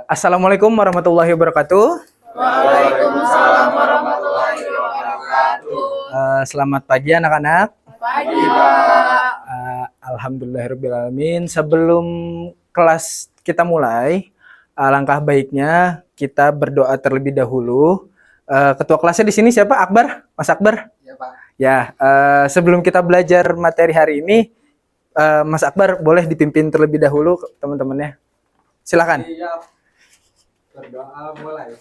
Assalamualaikum warahmatullahi wabarakatuh. Waalaikumsalam warahmatullahi wabarakatuh. Selamat pagi anak-anak. Pagi, Pak. Alhamdulillahirrabbilalamin. Sebelum kelas kita mulai, alangkah baiknya kita berdoa terlebih dahulu. Ketua kelasnya di sini siapa? Akbar? Mas Akbar? Ya, Pak. Ya, sebelum kita belajar materi hari ini, Mas Akbar boleh dipimpin terlebih dahulu teman-temannya. Silakan. Siap. Berdoa mulai.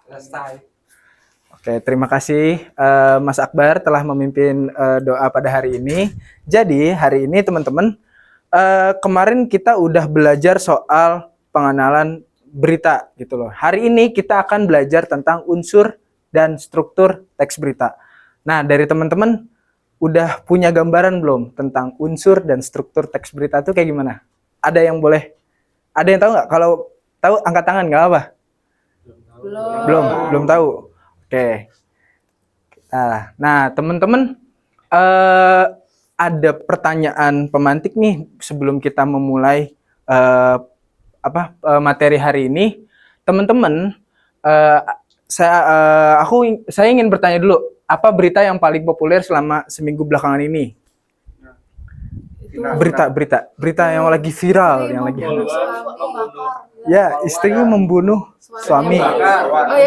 Selesai. Oke, terima kasih Mas Akbar telah memimpin doa pada hari ini. Jadi hari ini teman-teman, kemarin kita udah belajar soal pengenalan berita gitu loh. Hari ini kita akan belajar tentang unsur dan struktur teks berita. Nah, dari teman-teman udah punya gambaran belum tentang unsur dan struktur teks berita itu kayak gimana? Ada yang boleh? Ada yang tahu nggak? Kalau tahu angkat tangan, nggak apa? Belum tahu. Oke. Nah teman-teman, ada pertanyaan pemantik nih sebelum kita memulai materi hari ini. Teman-teman, saya ingin bertanya dulu, apa berita yang paling populer selama seminggu belakangan ini? Berita yang lagi viral, yang lagi hangat. Ya, istri membunuh suami.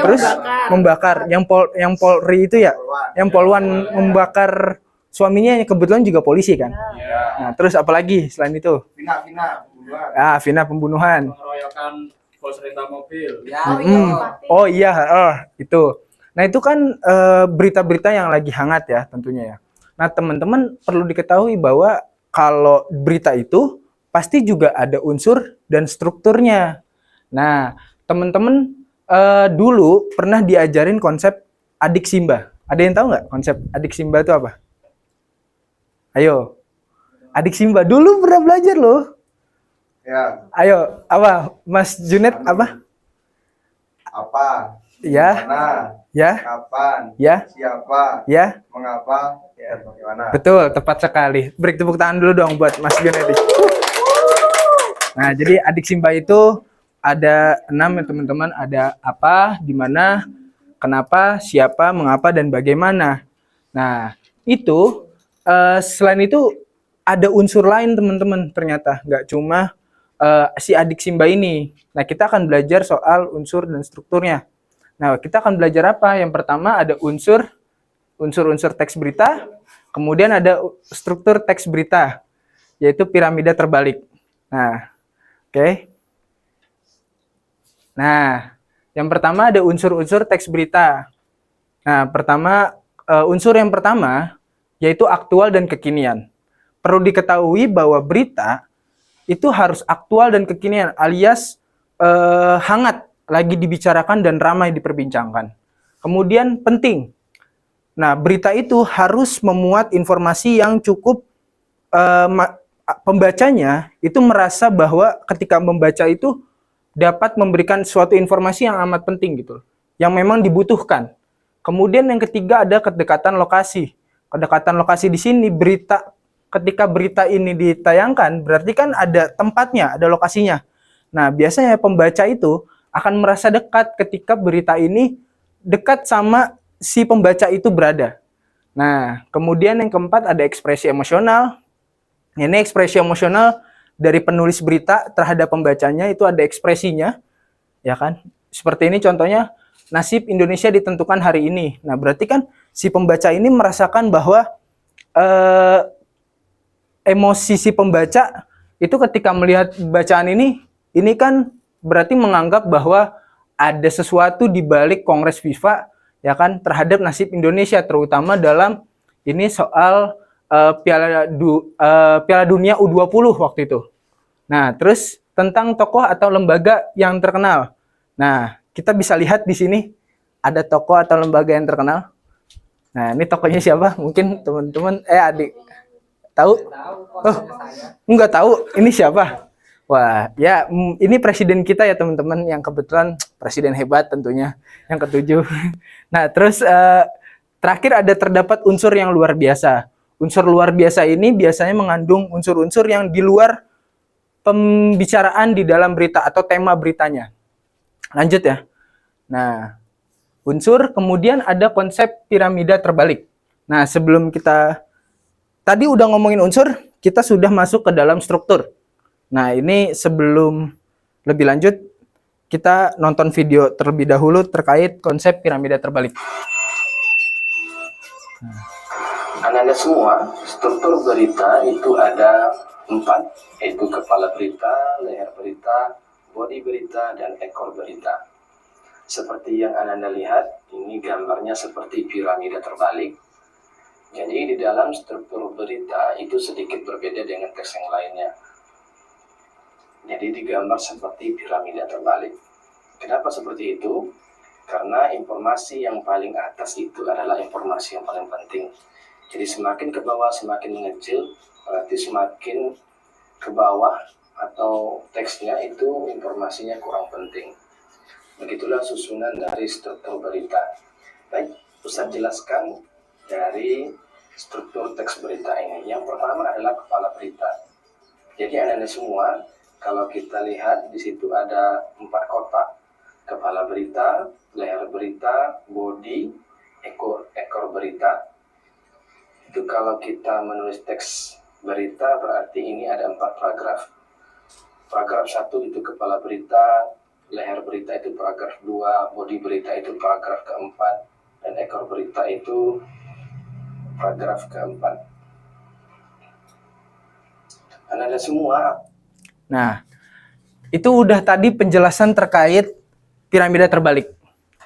Terus membakar. Yang Polri itu ya, yang Polwan membakar suaminya, kebetulan juga polisi kan. Nah, terus apalagi selain itu? Vina pembunuhan. Pengeroyokan bos rental mobil. Oh iya, itu. Nah, itu kan berita-berita yang lagi hangat ya tentunya ya. Nah, teman-teman perlu diketahui bahwa kalau berita itu pasti juga ada unsur dan strukturnya. Nah, teman-teman dulu pernah diajarin konsep adik Simba. Ada yang tahu nggak konsep adik Simba itu apa? Ayo, adik Simba dulu pernah belajar loh. Ya. Ayo, apa? Mas Junet apa? Apa? Ya. Mana? Ya. Kapan? Ya. Siapa? Ya. Mengapa? Dan bagaimana? Betul, tepat sekali. Beri tepuk tangan dulu dong buat Mas Junet. Nah, jadi adik Simba itu ada 6 ya teman-teman. Ada apa, di mana, kenapa, siapa, mengapa, dan bagaimana. Nah, itu selain itu ada unsur lain teman-teman ternyata. Nggak cuma si adik Simba ini. Nah, kita akan belajar soal unsur dan strukturnya. Nah, kita akan belajar apa? Yang pertama ada unsur-unsur teks berita. Kemudian ada struktur teks berita, yaitu piramida terbalik. Nah, oke. Nah, yang pertama ada unsur-unsur teks berita. Nah, unsur yang pertama yaitu aktual dan kekinian. Perlu diketahui bahwa berita itu harus aktual dan kekinian, alias hangat, lagi dibicarakan dan ramai diperbincangkan. Kemudian penting. Nah, berita itu harus memuat informasi yang cukup pembacanya itu merasa bahwa ketika membaca itu dapat memberikan suatu informasi yang amat penting gitu, yang memang dibutuhkan. Kemudian yang ketiga ada kedekatan lokasi. Kedekatan lokasi di sini ketika berita ini ditayangkan berarti kan ada tempatnya, ada lokasinya. Nah, biasanya pembaca itu akan merasa dekat ketika berita ini dekat sama si pembaca itu berada. Nah, kemudian yang keempat ada ekspresi emosional. Ini ekspresi emosional dari penulis berita terhadap pembacanya itu ada ekspresinya, ya kan? Seperti ini contohnya, nasib Indonesia ditentukan hari ini. Nah, berarti kan si pembaca ini merasakan bahwa emosi si pembaca itu ketika melihat bacaan ini kan berarti menganggap bahwa ada sesuatu di balik Kongres FIFA, ya kan, terhadap nasib Indonesia, terutama dalam ini soal Piala Dunia U20 waktu itu. Nah, terus tentang tokoh atau lembaga yang terkenal. Nah, kita bisa lihat di sini ada tokoh atau lembaga yang terkenal. Nah, ini tokohnya siapa? Mungkin teman-teman adik tahu? Oh, enggak tahu. Ini siapa? Wah, ya ini presiden kita ya teman-teman, yang kebetulan presiden hebat tentunya, yang ketujuh. Nah, terus terakhir terdapat unsur yang luar biasa. Unsur luar biasa ini biasanya mengandung unsur-unsur yang di luar pembicaraan di dalam berita atau tema beritanya. Lanjut ya. Nah, unsur, kemudian ada konsep piramida terbalik. Nah, sebelum kita tadi udah ngomongin unsur, kita sudah masuk ke dalam struktur. Nah, ini sebelum lebih lanjut, kita nonton video terlebih dahulu terkait konsep piramida terbalik. Anak-anak semua, struktur berita itu ada 4, yaitu kepala berita, leher berita, bodi berita, dan ekor berita. Seperti yang Anda lihat, ini gambarnya seperti piramida terbalik. Jadi di dalam struktur berita itu sedikit berbeda dengan teks yang lainnya. Jadi digambar seperti piramida terbalik. Kenapa seperti itu? Karena informasi yang paling atas itu adalah informasi yang paling penting. Jadi semakin ke bawah semakin mengecil, berarti semakin ke bawah atau teksnya itu informasinya kurang penting. Begitulah susunan dari struktur berita. Baik, Ustaz jelaskan dari struktur teks berita ini. Yang pertama adalah kepala berita. Jadi anak-anak semua, kalau kita lihat di situ ada 4 kotak. Kepala berita, leher berita, bodi, ekor berita. Itu kalau kita menulis teks berita berarti ini ada 4 paragraf. Paragraf 1 itu kepala berita, leher berita itu paragraf 2, bodi berita itu paragraf keempat, dan ekor berita itu paragraf keempat. Anak-anak semua. Nah, itu udah tadi penjelasan terkait piramida terbalik.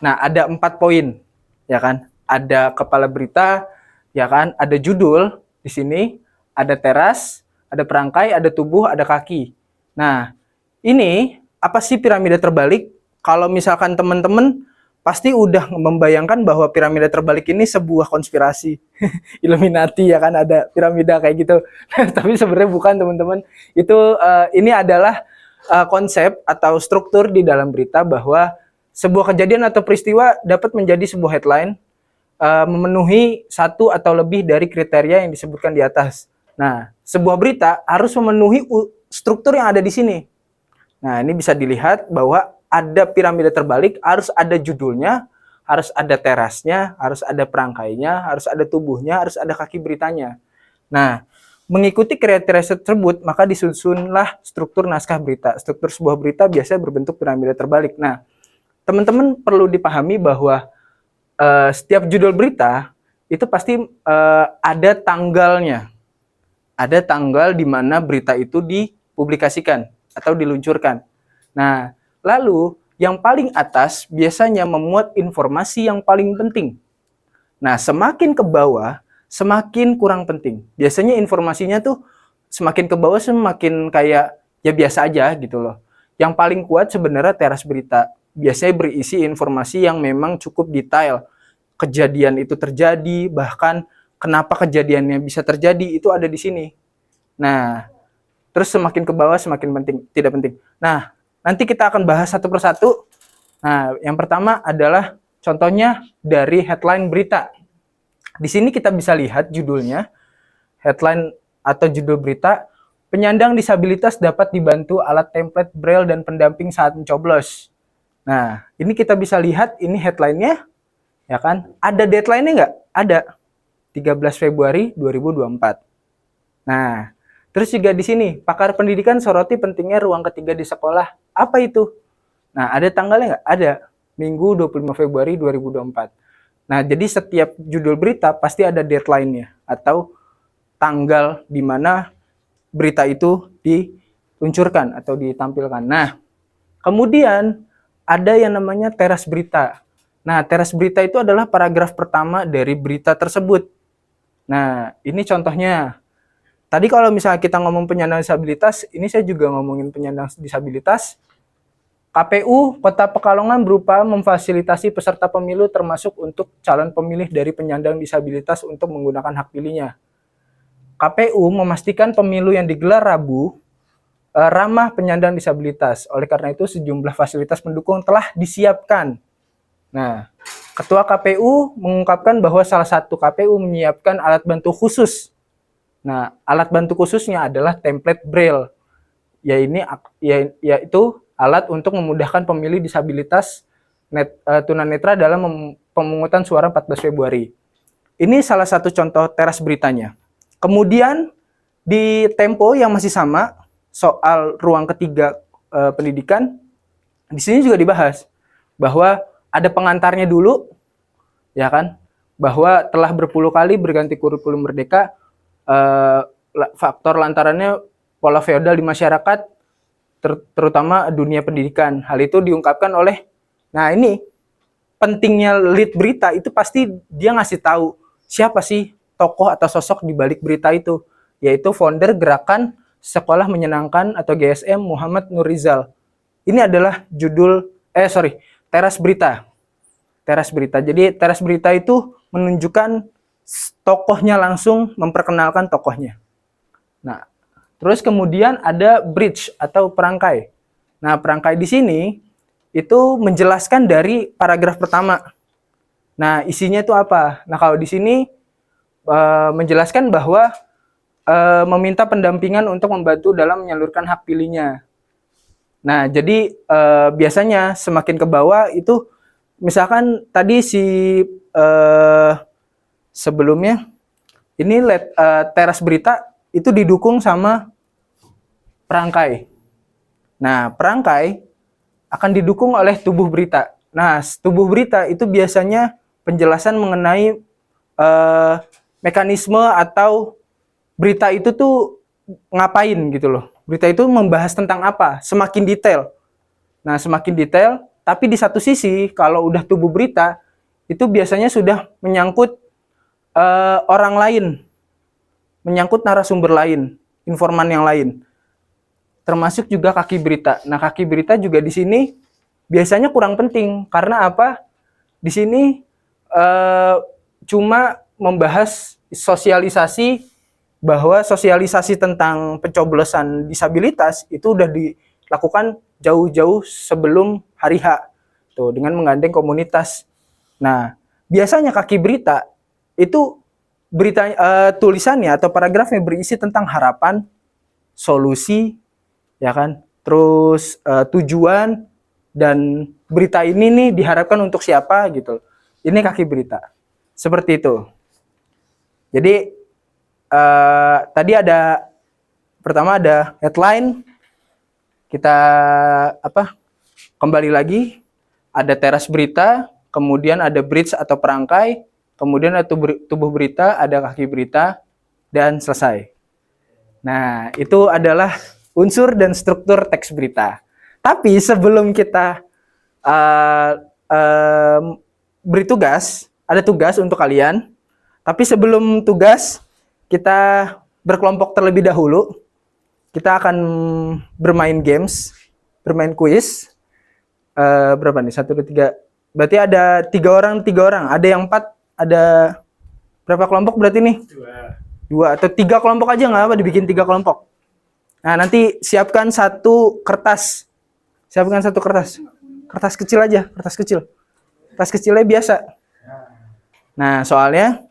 Nah, ada 4 poin, ya kan? Ada kepala berita, ya kan? Ada judul di sini, ada teras, ada perangkai, ada tubuh, ada kaki. Nah, ini apa sih piramida terbalik? Kalau misalkan teman-teman pasti udah membayangkan bahwa piramida terbalik ini sebuah konspirasi Illuminati, ya kan, ada piramida kayak gitu. Tapi sebenarnya bukan, teman-teman. Itu ini adalah konsep atau struktur di dalam berita bahwa sebuah kejadian atau peristiwa dapat menjadi sebuah headline memenuhi 1 atau lebih dari kriteria yang disebutkan di atas. Nah, sebuah berita harus memenuhi struktur yang ada di sini. Nah, ini bisa dilihat bahwa ada piramida terbalik, harus ada judulnya, harus ada terasnya, harus ada perangkainya, harus ada tubuhnya, harus ada kaki beritanya. Nah, mengikuti kriteria tersebut, maka disusunlah struktur naskah berita. Struktur sebuah berita biasanya berbentuk piramida terbalik. Nah, teman-teman perlu dipahami bahwa setiap judul berita itu pasti ada tanggalnya. Ada tanggal di mana berita itu dipublikasikan atau diluncurkan. Nah, lalu yang paling atas biasanya memuat informasi yang paling penting. Nah, semakin ke bawah semakin kurang penting. Biasanya informasinya tuh semakin ke bawah semakin kayak ya biasa aja gitu loh. Yang paling kuat sebenarnya teras berita. Biasanya berisi informasi yang memang cukup detail. Kejadian itu terjadi, bahkan kenapa kejadiannya bisa terjadi itu ada di sini. Nah, terus semakin ke bawah semakin penting, tidak penting. Nah, nanti kita akan bahas satu persatu. Nah, yang pertama adalah contohnya dari headline berita. Di sini kita bisa lihat judulnya, headline atau judul berita, penyandang disabilitas dapat dibantu alat template braille dan pendamping saat mencoblos. Nah, ini kita bisa lihat, ini headline-nya, ya kan? Ada deadline-nya nggak? Ada. 13 Februari 2024. Nah, terus juga di sini, pakar pendidikan soroti pentingnya ruang ketiga di sekolah. Apa itu? Nah, ada tanggalnya nggak? Ada. Minggu 25 Februari 2024. Nah, jadi setiap judul berita pasti ada deadline-nya atau tanggal di mana berita itu diluncurkan atau ditampilkan. Nah, kemudian ada yang namanya teras berita. Nah, teras berita itu adalah paragraf pertama dari berita tersebut. Nah, ini contohnya. Tadi kalau misalnya kita ngomong penyandang disabilitas, ini saya juga ngomongin penyandang disabilitas. KPU Kota Pekalongan berupa memfasilitasi peserta pemilu termasuk untuk calon pemilih dari penyandang disabilitas untuk menggunakan hak pilihnya. KPU memastikan pemilu yang digelar Rabu ramah penyandang disabilitas. Oleh karena itu sejumlah fasilitas pendukung telah disiapkan. Nah, Ketua KPU mengungkapkan bahwa salah satu KPU menyiapkan alat bantu khusus. Nah, alat bantu khususnya adalah template braille. yaitu alat untuk memudahkan pemilih disabilitas tunanetra dalam pemungutan suara 14 Februari. Ini salah satu contoh teras beritanya. Kemudian di Tempo yang masih sama soal ruang ketiga pendidikan, di sini juga dibahas bahwa ada pengantarnya dulu, ya kan? Bahwa telah berpuluh kali berganti kurikulum merdeka, faktor lantarannya pola feodal di masyarakat, terutama dunia pendidikan. Hal itu diungkapkan oleh, nah ini pentingnya lead berita itu pasti dia ngasih tahu siapa sih tokoh atau sosok di balik berita itu, yaitu founder gerakan Sekolah Menyenangkan atau GSM Muhammad Nur Rizal. Ini adalah teras berita. Teras berita. Jadi teras berita itu menunjukkan tokohnya langsung, memperkenalkan tokohnya. Nah, terus kemudian ada bridge atau perangkai. Nah, perangkai di sini itu menjelaskan dari paragraf pertama. Nah, isinya itu apa? Nah, kalau di sini menjelaskan bahwa meminta pendampingan untuk membantu dalam menyalurkan hak pilihnya. Nah, jadi biasanya semakin ke bawah itu, misalkan tadi sebelumnya ini teras berita itu didukung sama perangkai. Nah, perangkai akan didukung oleh tubuh berita. Nah, tubuh berita itu biasanya penjelasan mengenai mekanisme atau berita itu tuh ngapain gitu loh. Berita itu membahas tentang apa, semakin detail. Nah, semakin detail, tapi di satu sisi kalau udah tubuh berita itu biasanya sudah menyangkut orang lain, menyangkut narasumber lain, informan yang lain. Termasuk juga kaki berita. Nah, kaki berita juga di sini biasanya kurang penting karena apa? Di sini cuma membahas sosialisasi, bahwa sosialisasi tentang pencoblosan disabilitas itu udah dilakukan jauh-jauh sebelum hari H tuh dengan menggandeng komunitas. Nah, biasanya kaki berita itu tulisannya atau paragrafnya berisi tentang harapan, solusi, ya kan? Terus tujuan, dan berita ini nih diharapkan untuk siapa gitu. Ini kaki berita. Seperti itu. Jadi tadi pertama ada headline, kita kembali lagi, ada teras berita, kemudian ada bridge atau perangkai, kemudian ada tubuh berita, ada kaki berita, dan selesai. Nah, itu adalah unsur dan struktur teks berita. Tapi sebelum kita beri tugas, ada tugas untuk kalian. Tapi sebelum tugas, kita berkelompok terlebih dahulu. Kita akan bermain games, bermain kuis. Berapa nih? 1, 2, 3. Berarti ada 3 orang. Ada yang 4, ada berapa kelompok berarti nih? 2 atau 3 kelompok aja nggak apa, dibikin 3 kelompok. Nah, nanti siapkan satu kertas. Kertas kecil aja, kertas kecil. Kertas kecilnya biasa. Nah, soalnya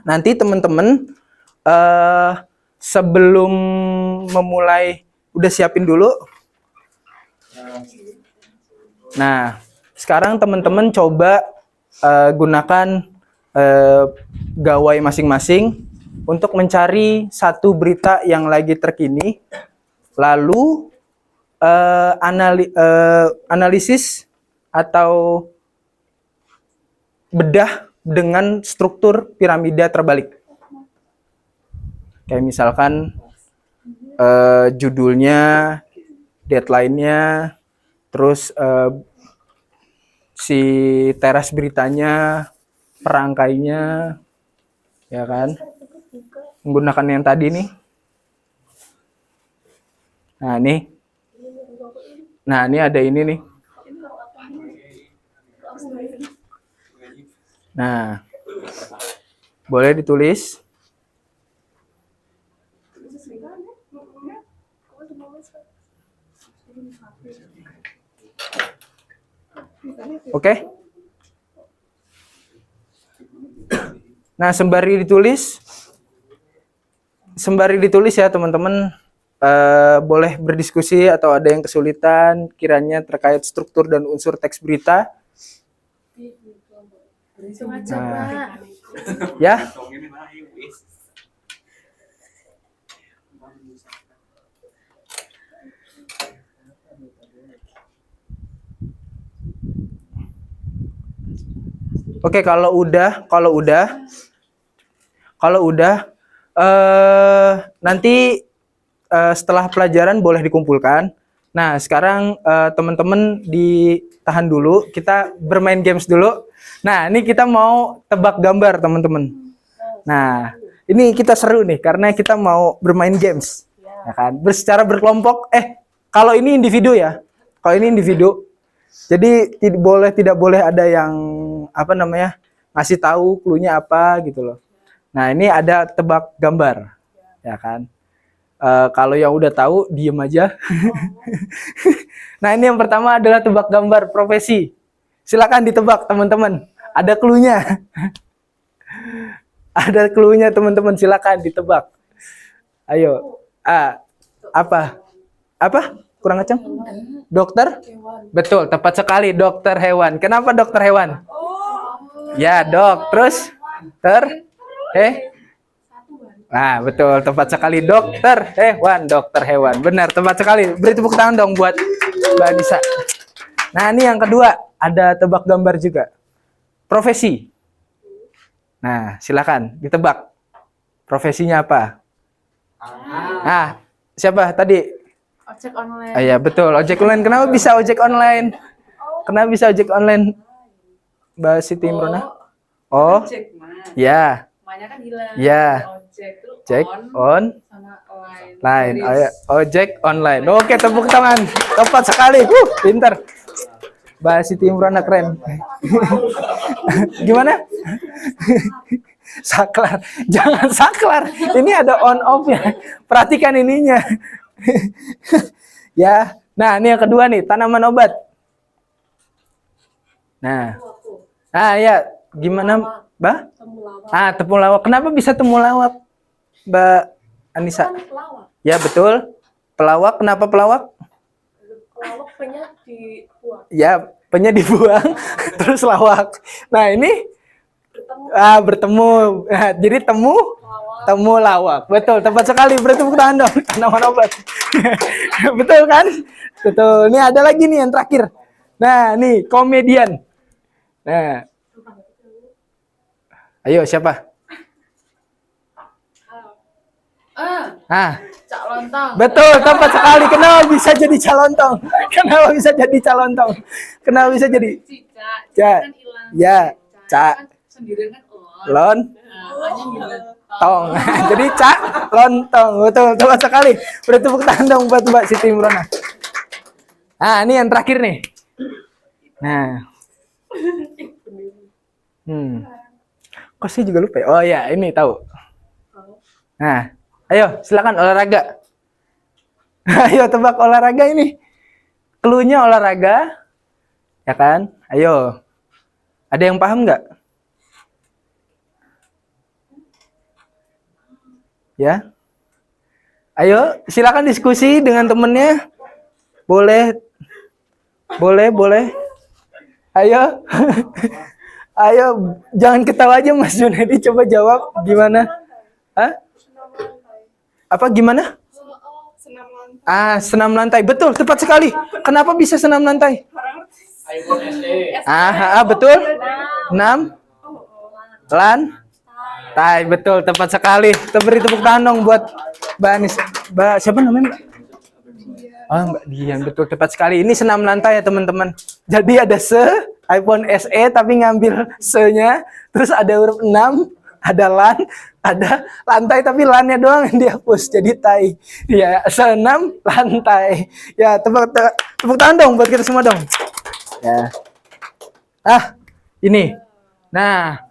nanti teman-teman sebelum memulai udah siapin dulu. Nah, sekarang teman-teman coba gunakan gawai masing-masing untuk mencari satu berita yang lagi terkini, lalu analisis atau bedah dengan struktur piramida terbalik. Kayak misalkan judulnya, deadline-nya, terus si teras beritanya, perangkainya, ya kan? Menggunakan yang tadi nih. Nah, ini ada ini nih. Nah, boleh ditulis. Oke. Nah, sembari ditulis ya teman-teman, boleh berdiskusi atau ada yang kesulitan kiranya terkait struktur dan unsur teks berita. Nah, ya. Oke, kalau udah nanti setelah pelajaran boleh dikumpulkan. Nah, sekarang teman-teman ditahan dulu, kita bermain games dulu. Nah, ini kita mau tebak gambar, teman-teman. Nah, ini kita seru nih karena kita mau bermain games. Ya kan? Secara berkelompok. Kalau ini individu ya. Kalau ini individu. Jadi tidak boleh ada yang ngasih tahu cluenya apa gitu loh. Nah, ini ada tebak gambar. Ya kan? Kalau yang udah tahu diem aja. Nah, ini yang pertama adalah tebak gambar profesi. Silakan ditebak teman-teman. Ada cluenya. Ada cluenya teman-teman, silakan ditebak. Ayo. Apa? Kurang kencang? Dokter? Betul, tepat sekali, dokter hewan. Kenapa dokter hewan? Ya, dok. Terus? Nah, betul, tepat sekali, dokter hewan. Benar, tepat sekali. Beri tepuk tangan dong buat Mbak Anissa. Nah, ini yang kedua, ada tebak gambar juga. Profesi. Nah, silakan ditebak. Profesinya apa? Nah, siapa tadi? Ojek online. Iya, betul, ojek online. Kenapa bisa ojek online? Kenapa bisa ojek online? Mbak Siti Imrona? Oh, Ojek mah. ya. Makanya kan hilang. Ya. Ojek terus Ojek on sama line. line. Oh, ya. Ojek online. Oke, tepuk tangan. Tepat sekali. Pinter. Mbak Siti Imrona keren. Gimana? Saklar. Jangan saklar. Ini ada on off ya. Perhatikan ininya. Ya. Nah, ini yang kedua nih, tanaman obat. Nah. Ya, gimana, Mbak? Temulawak. Kenapa bisa temulawak, Mbak Anissa? Ya, betul. Pelawak, kenapa pelawak? Pelawak penyak dibuang. Ya, pennya dibuang, terus lawak. Nah, ini bertemu. Nah, jadi temu lawak. Betul, tepat sekali. Beri tepuk tangan dong. Tanaman obat. Betul kan? Betul. Ini ada lagi nih yang terakhir. Nah, nih komedian. Nah. Ayo, siapa? Cak Lontong. Betul, tepat sekali. Kenapa bisa jadi calontong? Kenapa bisa jadi calontong? Kenapa bisa jadi? Cak kan hilang. Ya, Cak. Kan sendiri kan Lontong. Jadi Cak Lontong. Betul, tepat sekali. Beri tepuk tangan dong buat Mbak Siti Imrona. Nah, ini yang terakhir nih. Nah. Kok sih juga lupa ya? Oh ya, ini tahu. Nah, ayo silakan olahraga. Ayo tebak olahraga ini. Cluenya olahraga. Ya kan? Ayo. Ada yang paham nggak? Ya. Ayo, silakan diskusi dengan temennya. Boleh. Ayo. Ayo, jangan ketawa aja Mas Junedi, coba jawab gimana? Hah? Apa gimana? Senam lantai. Betul, tepat sekali. Kenapa bisa senam lantai? Betul. 6 lantai. Betul, tepat sekali. Beri tepuk tangan dong buat Mbak Anis. Mbak siapa namanya, Mbak? Mbak Dian, betul, tepat sekali. Ini senam lantai ya, teman-teman. Jadi ada iPhone SE tapi ngambil se-nya, terus ada huruf 6, ada lan, ada lantai tapi lannya doang yang dihapus jadi tai. Ya, senam lantai. Ya, tepuk tangan dong buat kita semua dong. Ya. Ini. Nah,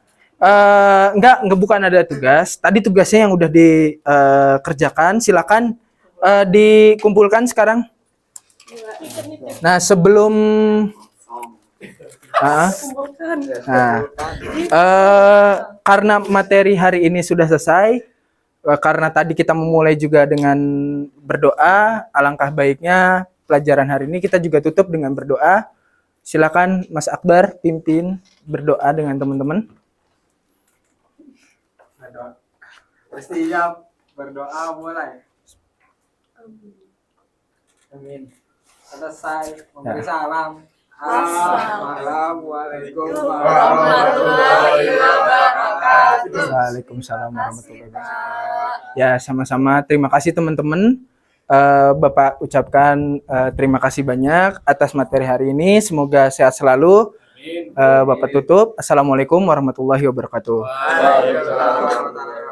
enggak bukan ada tugas. Tadi tugasnya yang udah dikerjakan, silakan dikumpulkan sekarang. Nah, sebelum karena materi hari ini sudah selesai, karena tadi kita memulai juga dengan berdoa, alangkah baiknya pelajaran hari ini kita juga tutup dengan berdoa. Silakan Mas Akbar pimpin berdoa dengan teman-teman. Bersiap, berdoa mulai. Amin. Selesai memberi salam. Assalamualaikum warahmatullahi wabarakatuh. Waalaikumsalam warahmatullahi wabarakatuh. Ya, sama-sama. Terima kasih teman-teman. Bapak ucapkan terima kasih banyak atas materi hari ini. Semoga sehat selalu. Bapak tutup. Assalamualaikum warahmatullahi wabarakatuh. Waalaikumsalam.